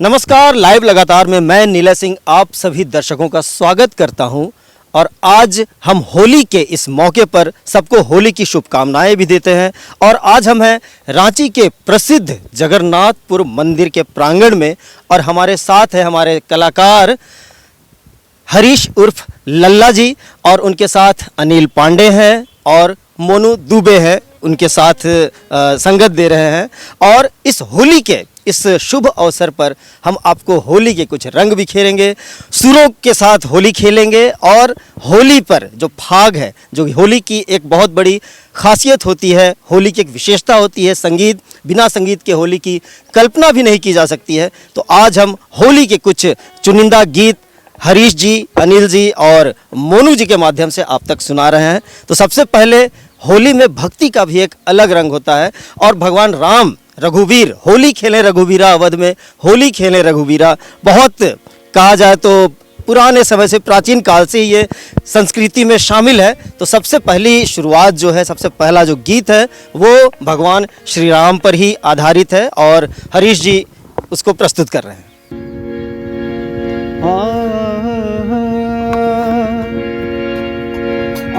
नमस्कार, लाइव लगातार में मैं नीला सिंह आप सभी दर्शकों का स्वागत करता हूं और आज हम होली के इस मौके पर सबको होली की शुभकामनाएं भी देते हैं। और आज हम हैं रांची के प्रसिद्ध जगन्नाथपुर मंदिर के प्रांगण में और हमारे साथ है हमारे कलाकार हरीश उर्फ लल्ला जी और उनके साथ अनिल पांडे हैं और मोनू दुबे है उनके साथ संगत दे रहे हैं। और इस होली के इस शुभ अवसर पर हम आपको होली के कुछ रंग बिखेरेंगे, सुरों के साथ होली खेलेंगे और होली पर जो फाग है, जो होली की एक बहुत बड़ी खासियत होती है, होली की एक विशेषता होती है, संगीत, बिना संगीत के होली की कल्पना भी नहीं की जा सकती है। तो आज हम होली के कुछ चुनिंदा गीत हरीश जी, अनिल जी और मोनू जी के माध्यम से आप तक सुना रहे हैं। तो सबसे पहले होली में भक्ति का भी एक अलग रंग होता है और भगवान राम रघुवीर होली खेले रघुवीरा, अवध में होली खेले रघुवीरा, बहुत कहा जाए तो पुराने समय से, प्राचीन काल से ये संस्कृति में शामिल है। तो सबसे पहली शुरुआत जो है, सबसे पहला जो गीत है वो भगवान श्री राम पर ही आधारित है और हरीश जी उसको प्रस्तुत कर रहे हैं।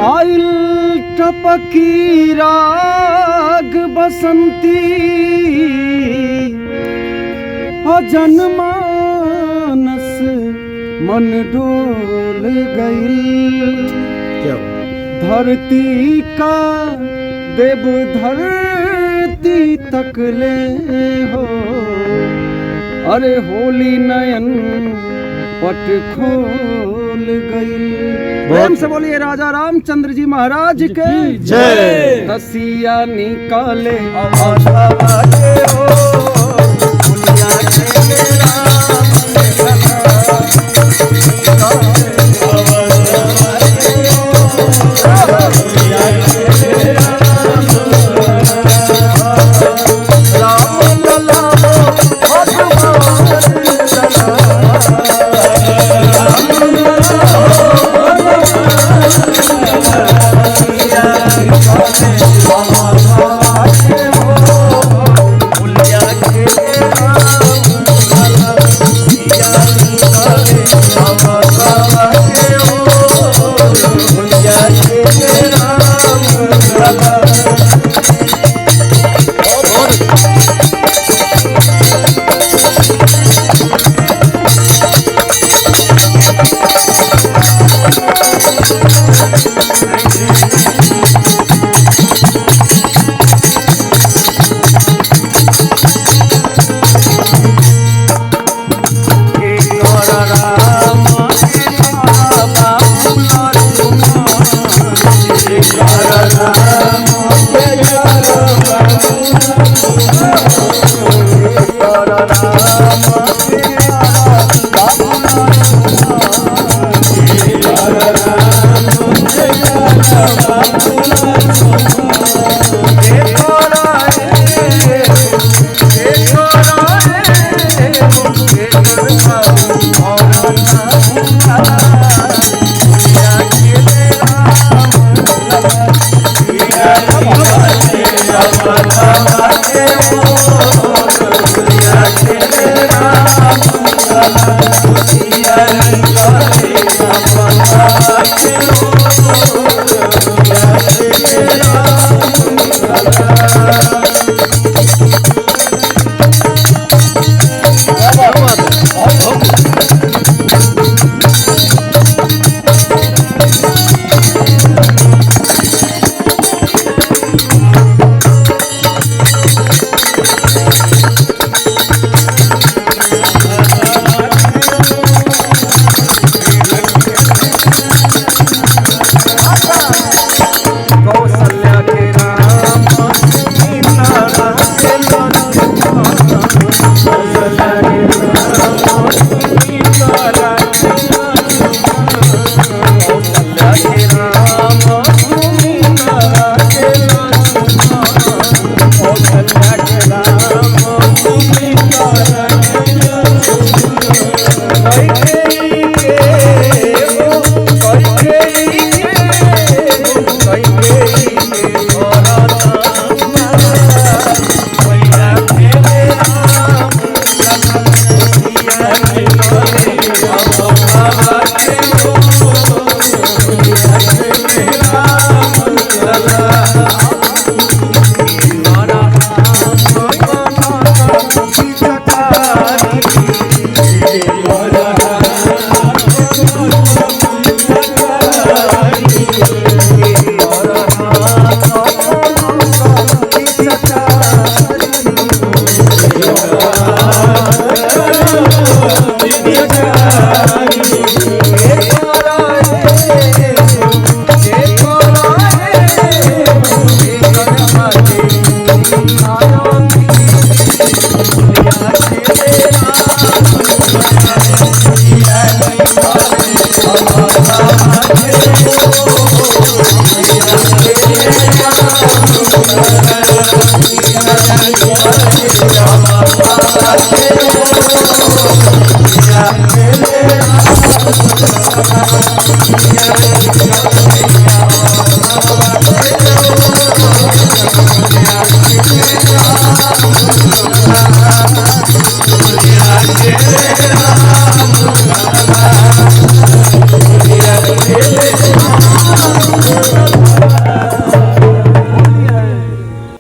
आइल टपकी राग बसंती जनमानस मन डोल गई, धरती का देव धरती तक ले हो, अरे होली नयन पट खोल गई। प्रेम से बोलिए राजा रामचंद्र जी महाराज के जय। हसिया निकाले आशा वाले हो, दुनिया के राम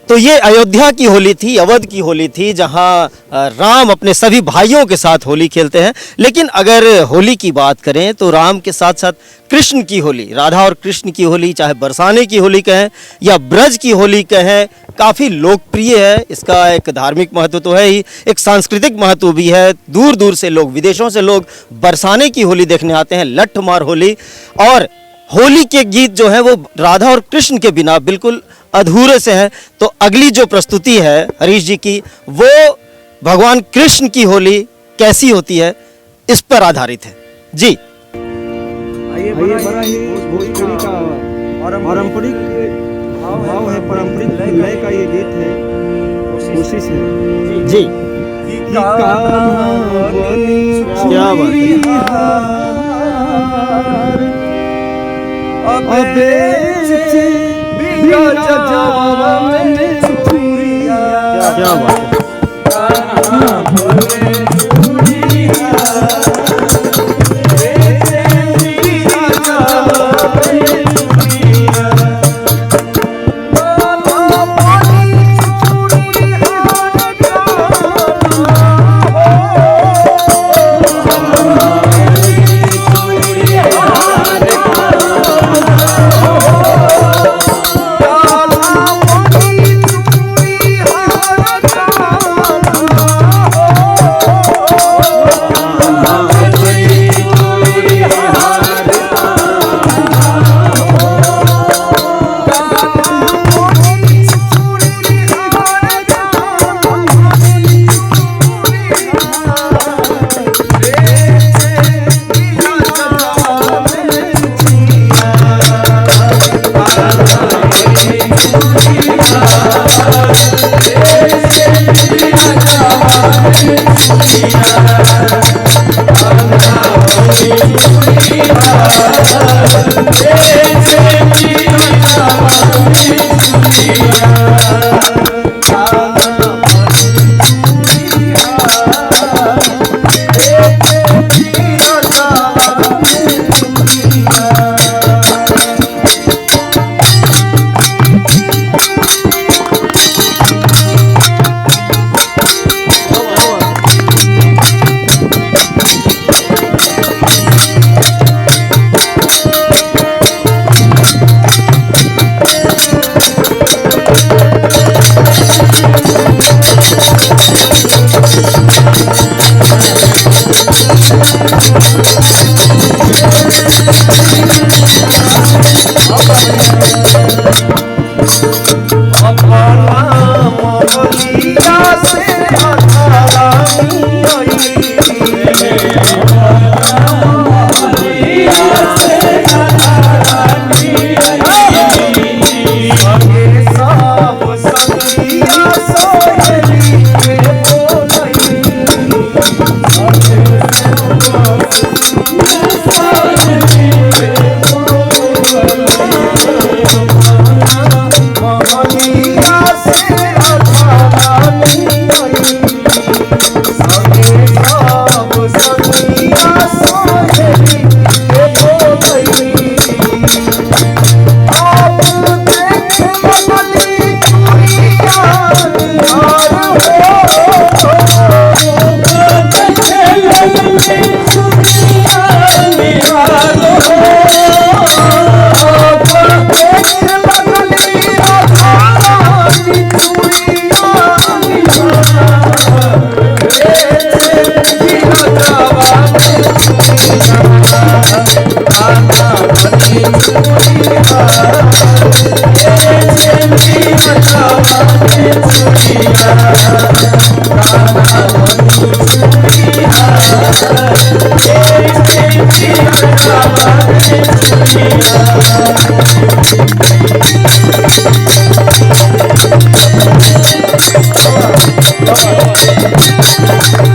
तो ये अयोध्या की होली थी, अवध की होली थी, जहाँ राम अपने सभी भाइयों के साथ होली खेलते हैं। लेकिन अगर होली की बात करें तो राम के साथ साथ कृष्ण की होली, राधा और कृष्ण की होली, चाहे बरसाने की होली कहें या ब्रज की होली कहें, काफ़ी लोकप्रिय है। इसका एक धार्मिक महत्व तो है ही, एक सांस्कृतिक महत्व भी है। दूर दूर से लोग, विदेशों से लोग बरसाने की होली देखने आते हैं, लठ मार होली। और होली के गीत जो हैं वो राधा और कृष्ण के बिना बिल्कुल अधूरे से हैं। तो अगली जो प्रस्तुति है हरीश जी की, वो भगवान कृष्ण की होली कैसी होती है इस पर आधारित है जी। ये बड़ा ही भोजपुरी का पारंपरिक भाव है, पारंपरिक लय का ये गीत है, कोशिश है जी। क्या बात क्या बात है। है।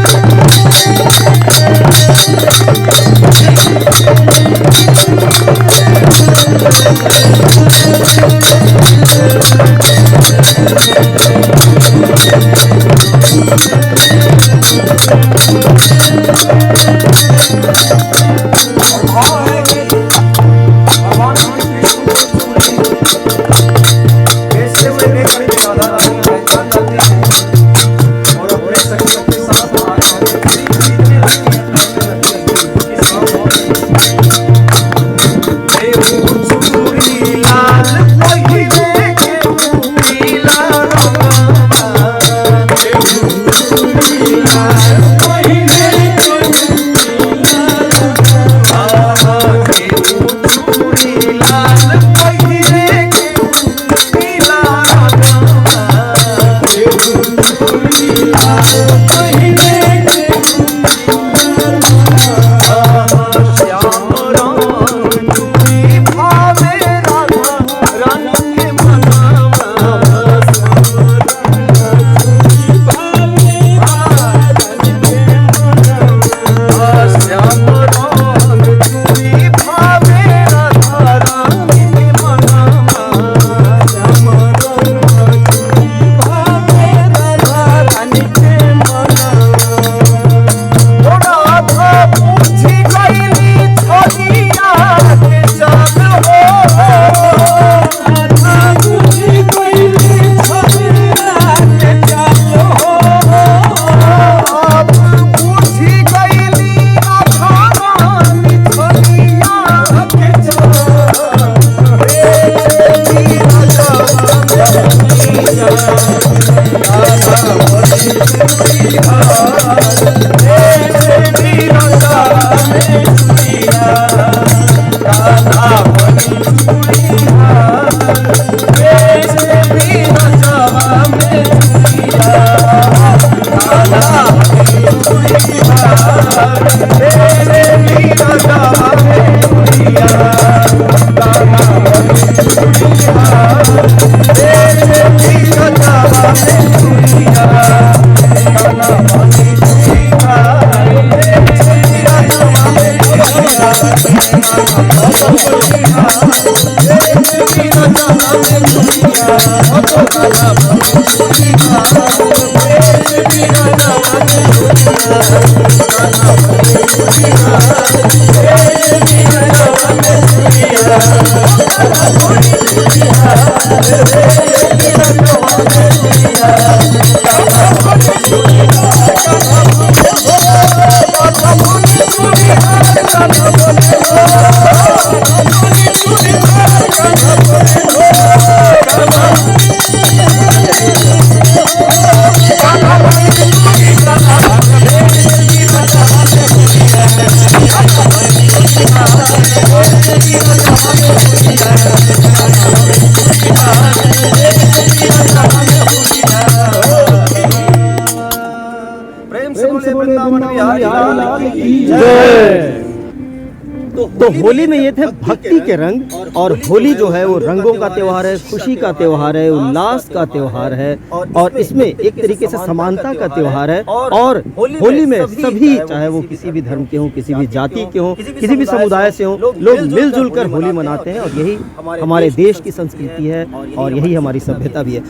तो होली में ये थे भक्ति के रंग, और होली जो है वो रंगों का त्योहार है, खुशी का त्योहार है, उल्लास का त्योहार है, और इसमें एक तरीके से समानता का त्योहार है। और होली में सभी, चाहे वो किसी भी धर्म के हों, किसी भी जाति के हों, किसी भी समुदाय से हों, लोग मिलजुल कर होली मनाते हैं, और यही हमारे देश की संस्कृति है और यही हमारी सभ्यता भी है।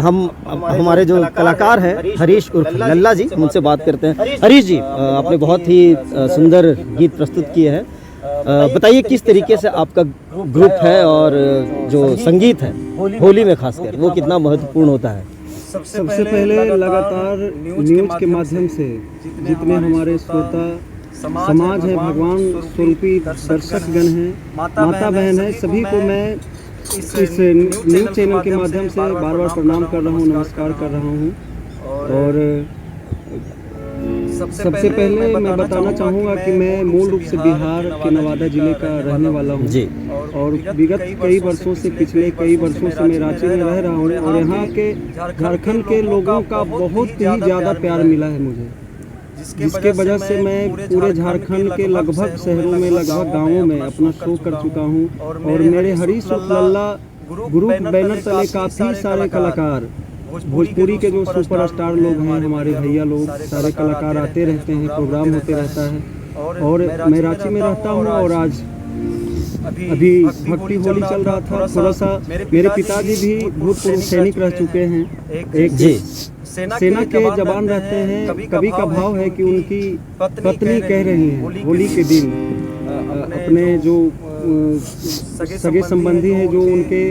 हम हमारे जो कलाकार हैं हरीश उर्फ लल्ला जी, उनसे बात करते हैं। हरीश जी, आपने बहुत ही सुंदर गीत प्रस्तुत किए हैं। बताइए किस तरीके से आपका ग्रुप है और जो संगीत है होली में खासकर वो कितना महत्वपूर्ण होता है? सबसे पहले लगातार न्यूज के माध्यम से जितने हमारे श्रोता समाज है, भगवान स्वरूपी दर्शकगण हैं, माता बहन है, सभी को मैं इस न्यूज चैनल के माध्यम से बार बार प्रणाम कर रहा हूँ, नमस्कार कर रहा हूँ। और सबसे पहले मैं बताना चाहूँगा कि मैं मूल रूप से बिहार के नवादा जिले का रहने वाला हूँ जी, और विगत कई वर्षों से, पिछले कई वर्षों से मैं रांची में रह रहा हूँ, और यहाँ के झारखंड के लोगों का बहुत ही ज़्यादा प्यार मिला है मुझे, जिसके वजह से मैं पूरे झारखंड के लगभग शहरों में, लगभग गाँवों में अपना शो कर चुका हूँ। और मेरे हरीश उर्फ लल्ला ग्रुप बैनर तले काफ़ी सारे कलाकार, भोजपुरी के जो सुपरस्टार लोग हैं, हमारे भैया लोग, सारे कलाकार आते रहते हैं, प्रोग्राम होते रहता है। और मैं रांची में रहता हूँ और आज अभी भक्ति होली चल रहा था। थोड़ा सा मेरे पिताजी भी भूतपूर्व सैनिक रह चुके हैं। एक जी सेना के जवान रहते हैं। कभी का भाव है कि उनकी पत्नी कह रही है होली के दिन अपने जो सगे संबंधी हैं, जो उनके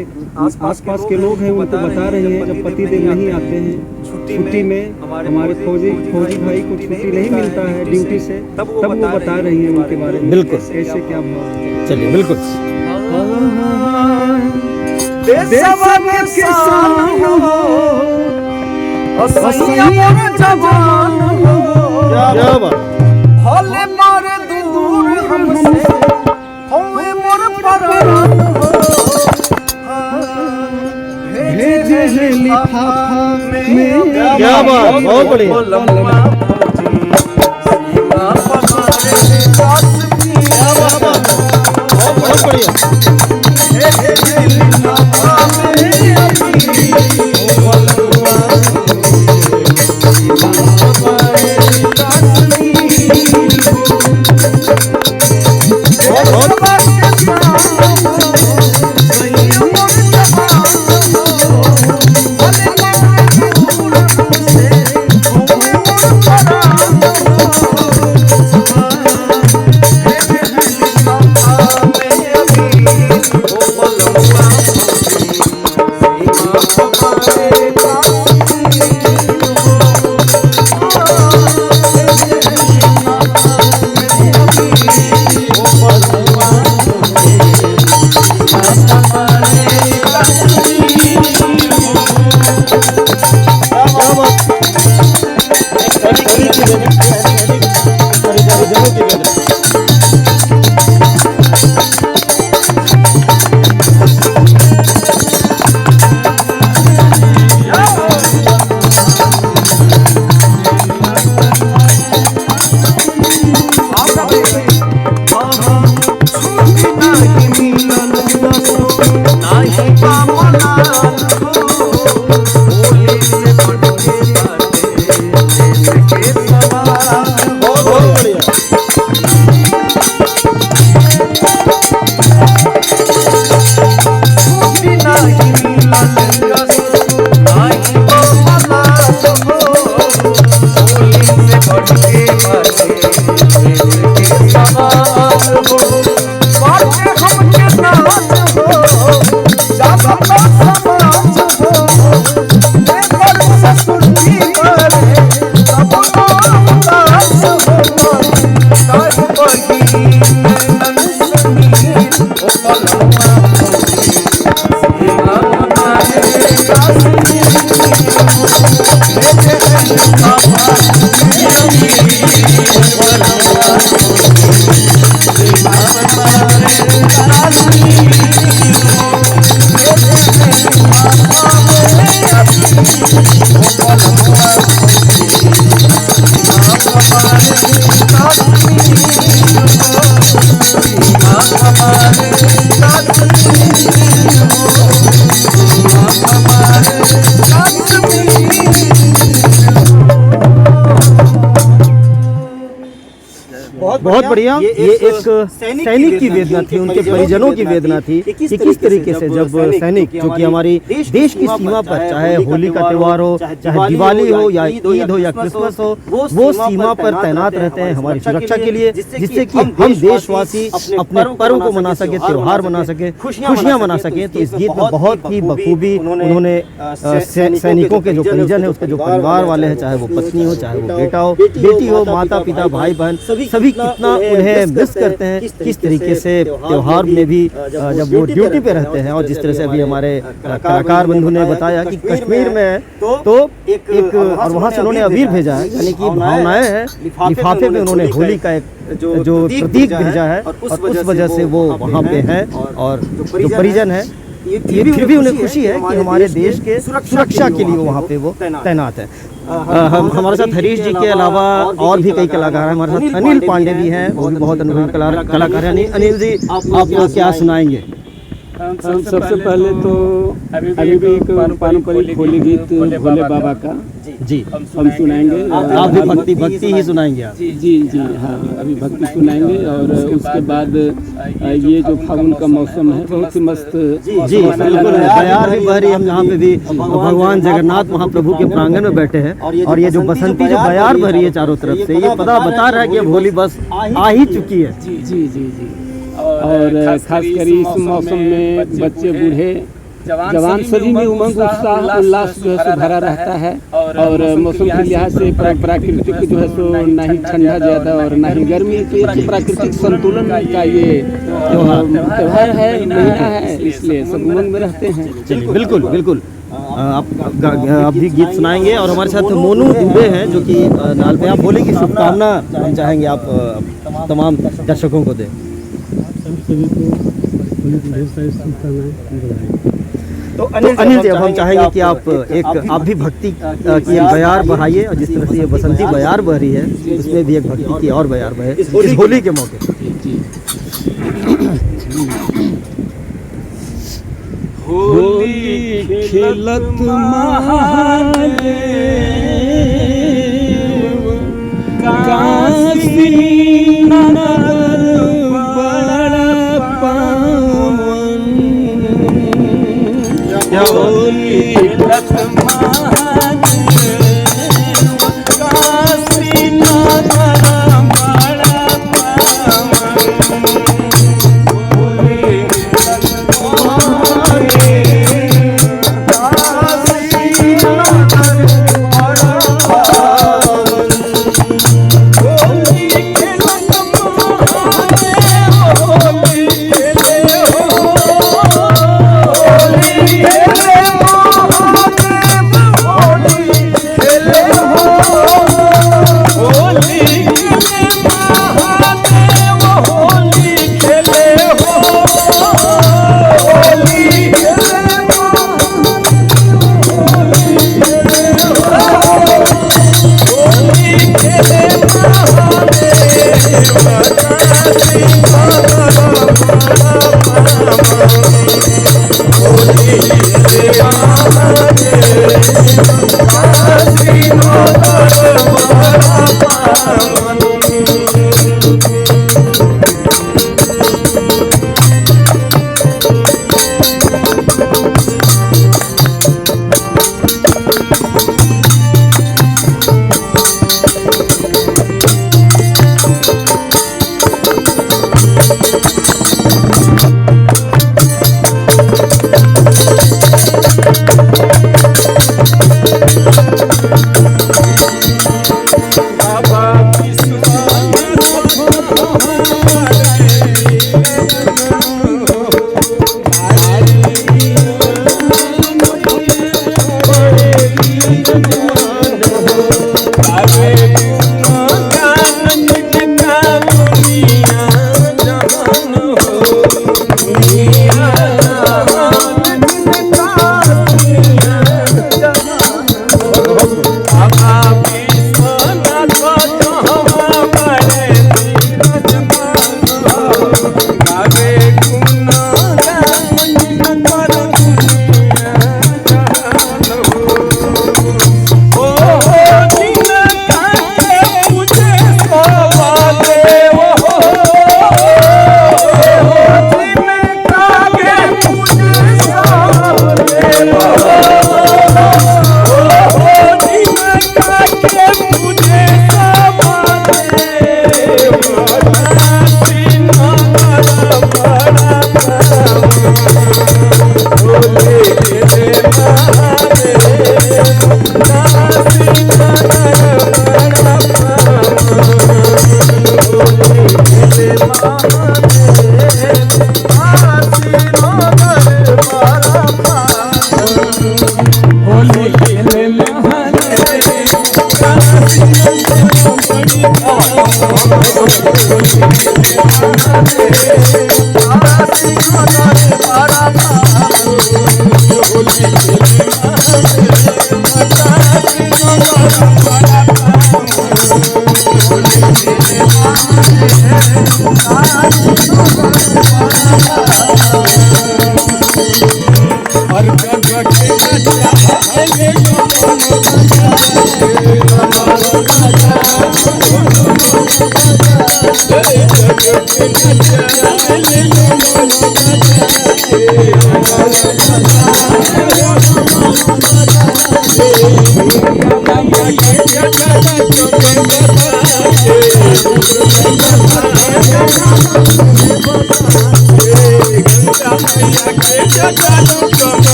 आसपास के लोग हैं, उनको बता रहे हैं जब पति देव नहीं आते हैं छुट्टी में, हमारे फौजी भाई को छुट्टी नहीं मिलता है ड्यूटी से, तब वो बता रही हैं उनके बारे में। बिल्कुल। कैसे क्या भाव। चलिए बिल्कुल। क्या बात। क्या बात, बहुत बढ़िया। बहुत बढ़िया। बहुत बढ़िया। ये एक सैनिक की वेदना थी, उनके परिजनों की वेदना थी कि किस तरीके से जब सैनिक जो कि हमारी देश की सीमा पर, चाहे होली का त्यौहार हो, चाहे दिवाली हो या ईद हो या क्रिसमस हो, वो सीमा पर तैनात रहते हैं हमारी सुरक्षा के लिए, जिससे कि हम देशवासी अपने पर्व को मना सके, त्योहार मना सके, खुशियाँ मना सके। तो इस गीत में बहुत ही बखूबी उन्होंने सैनिकों के जो परिजन है, उसके जो परिवार वाले हैं, चाहे वो पत्नी हो, चाहे वो बेटा हो, बेटी हो, माता पिता, भाई बहन, सभी कितना उन्हें मिस करते हैं, किस तरीके से त्योहार में भी जब वो ड्यूटी पे रहते हैं। और जिस तरह से अभी हमारे कलाकार बंधु ने बताया कि कश्मीर में तो एक और वहाँ से उन्होंने अबीर भेजा है, यानी कि भावनाएं हैं, लिफाफे में उन्होंने होली का एक जो प्रतीक भेजा है, और उस वजह से वो वहाँ पे हैं। और जो परिजन है, ये फिर भी उन्हें खुशी है कि हमारे देश के सुरक्षा के लिए वहाँ पे वो तैनात है। हम हमारे साथ हरीश जी के अलावा और भी कई कलाकार हैं। हमारे साथ अनिल पांडे भी हैं, वो भी बहुत अनुभवी कलाकार हैं। अनिल जी, आप क्या सुनाएंगे? सबसे पहले तो अभी भी एक पारंपरिक होली गीत भोले बाबा का जी हम सुनाएंगे। आप भी भक्ति ही सुनाएंगे आप? जी हाँ, अभी भक्ति सुनाएंगे और उसके बाद ये जो फागुन का मौसम है बहुत ही मस्त। जी बिल्कुल, बयार भी बह रही है। हम यहाँ पे भी भगवान जगन्नाथ महाप्रभु के प्रांगण में बैठे हैं और ये जो बसंती जो बयार बह रही है चारों तरफ से, ये बता रहा है कि अब होली बस आ ही चुकी है। जी और खासकर इस मौसम में बच्चे बूढ़े जवान सभी में उमंग उत्साह उल्लास जो है सो भरा रहता है। और मौसम के लिहाज से प्राकृतिक जो है सो ना ही ठंडा ज़्यादा और ना ही गर्मी, तो एक प्राकृतिक संतुलन का ये त्योहार है, महीना है, इसलिए सब उमंग में रहते हैं। चलिए बिल्कुल आप भी गीत सुनाएंगे और हमारे साथ मोनू दुबे हैं जो कि नाल पे। आप होली की शुभकामना हम चाहेंगे आप तमाम दर्शकों को दें। सभी को होली की ढेर सारी शुभकामनाएं। तो अनिल जी, अब हम चाहेंगे कि आप भी भक्ति की बयार बहाइए और जिस तरह से ये बसंती बयार बह रही है उसमें भी एक भक्ति की और बयार बहे इस होली के मौके पर। होली खेलत महादेव काशी नगर बड़ा पावन। होली खेलत महादेव काशी नगर बड़ा पावन। Holi Thank you.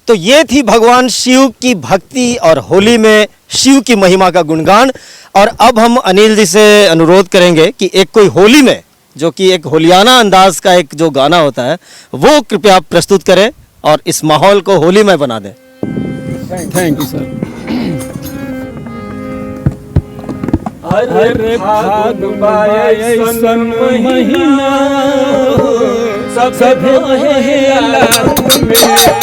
तो ये थी भगवान शिव की भक्ति और होली में शिव की महिमा का गुणगान। और अब हम अनिल जी से अनुरोध करेंगे कि एक कोई होली में जो कि एक होलियाना अंदाज का एक जो गाना होता है वो कृपया आप प्रस्तुत करें और इस माहौल को होलीमय बना दें। थैंक यू सर। अरे फागुन ऐसन महीना सब हेला तुम्हें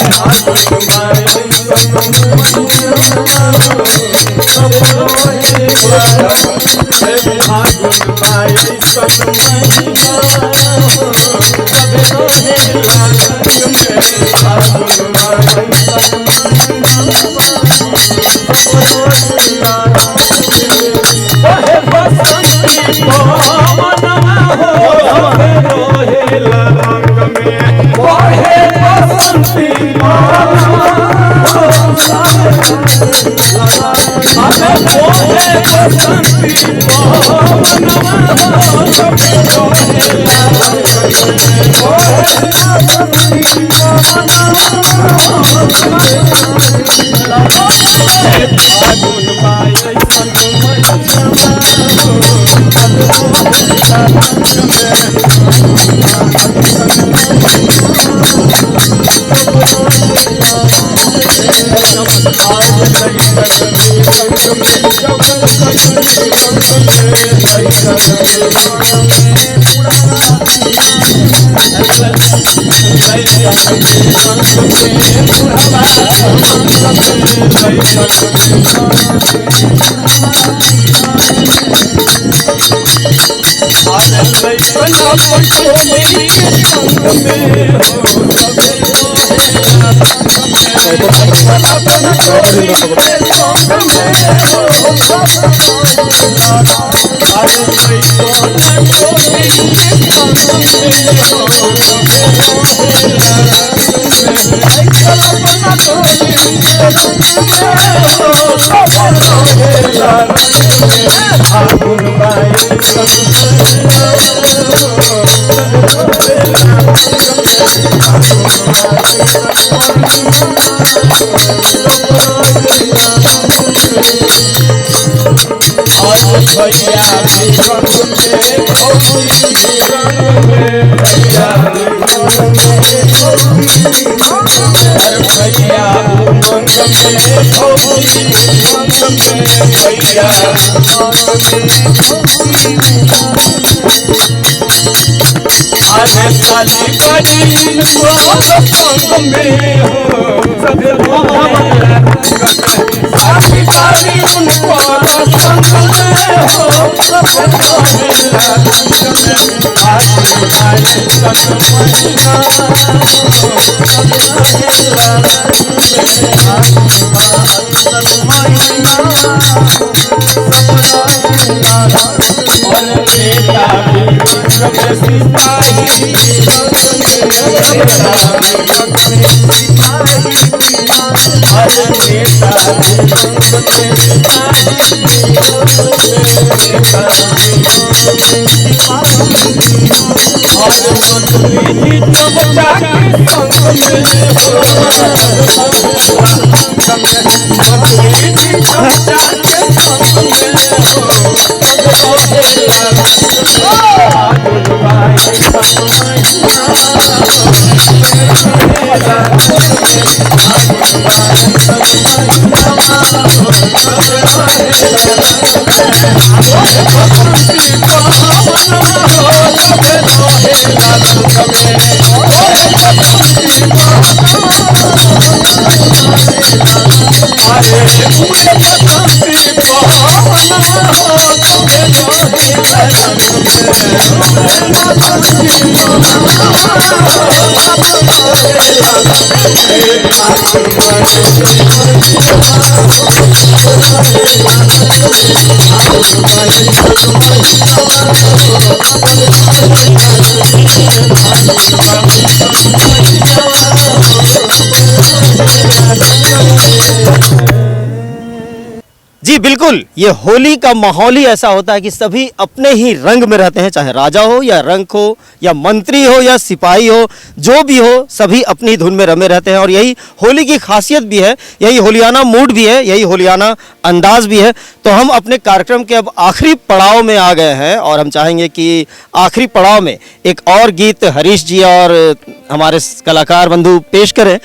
जी बिल्कुल, ये होली का माहौल ही ऐसा होता है कि सभी अपने ही रंग में रहते हैं, चाहे राजा हो या रंक हो या मंत्री हो या सिपाही हो, जो भी हो सभी अपनी धुन में रमे रहते हैं। और यही होली की खासियत भी है, यही होलियाना मूड भी है, यही होलियाना अंदाज भी है। तो हम अपने कार्यक्रम के अब आखिरी पड़ाव में आ गए हैं और हम चाहेंगे कि आखिरी पड़ाव में एक और गीत हरीश जी और हमारे कलाकार बंधु पेश करें।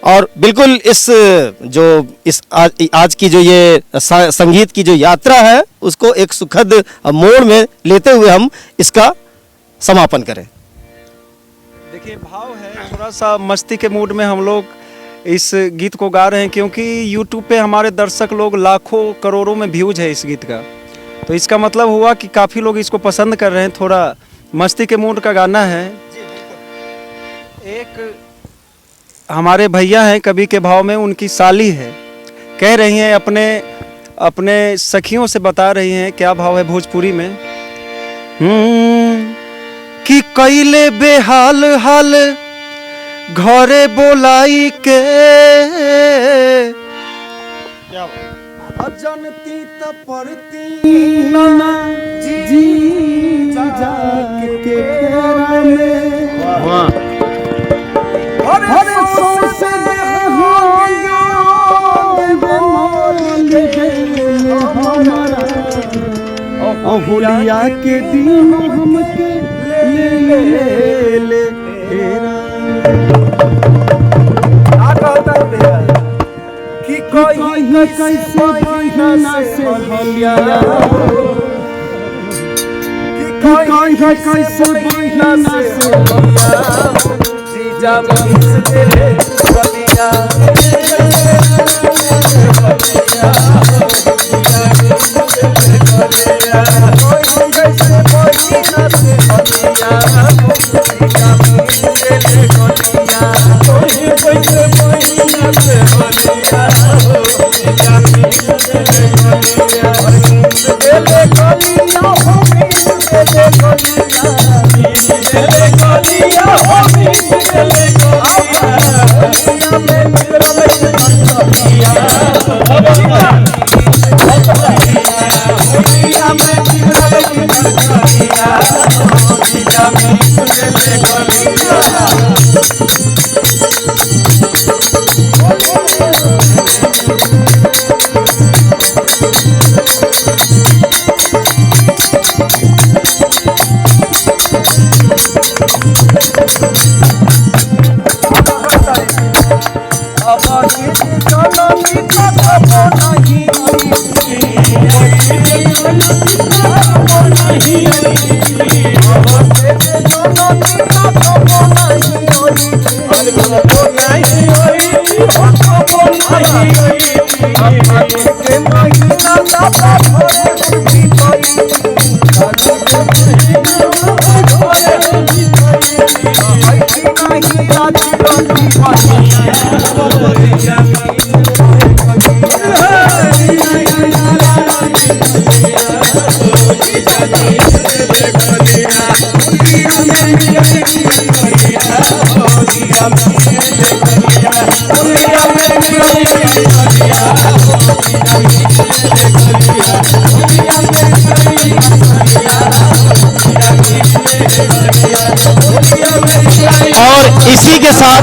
और बिल्कुल इस आज की जो ये संगीत की जो यात्रा है उसको एक सुखद मोड़ में लेते हुए हम इसका समापन करें। देखिए भाव है, थोड़ा सा मस्ती के मूड में हम लोग इस गीत को गा रहे हैं, क्योंकि YouTube पे हमारे दर्शक लोग लाखों करोड़ों में व्यूज है इस गीत का। तो इसका मतलब हुआ कि काफ़ी लोग इसको पसंद कर रहे हैं। थोड़ा मस्ती के मूड का गाना है। एक हमारे भैया हैं कवि के भाव में, उनकी साली है, कह रही हैं अपने सखियों से बता रही हैं, क्या भाव है भोजपुरी में, कि कैले बेहाल हाल घरे बोलाई के जनती तपरती ना जी जाके केरा में होलिया के दिन हमके ले कि कोई कैसे बहिना से होलिया, कि कोई कैसे बहिना से होलिया, जीजा मिस दे होलिया, और इसी के साथ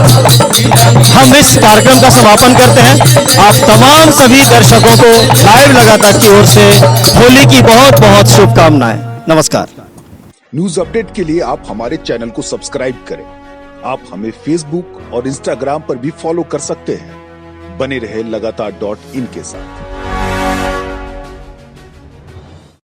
हम इस कार्यक्रम का समापन करते हैं। आप तमाम सभी दर्शकों को लाइव लगातार की ओर से होली की बहुत बहुत शुभकामनाएं। नमस्कार। न्यूज अपडेट के लिए आप हमारे चैनल को सब्सक्राइब करें। आप हमें फेसबुक और इंस्टाग्राम पर भी फॉलो कर सकते हैं। बने रहे लगातार .in के साथ।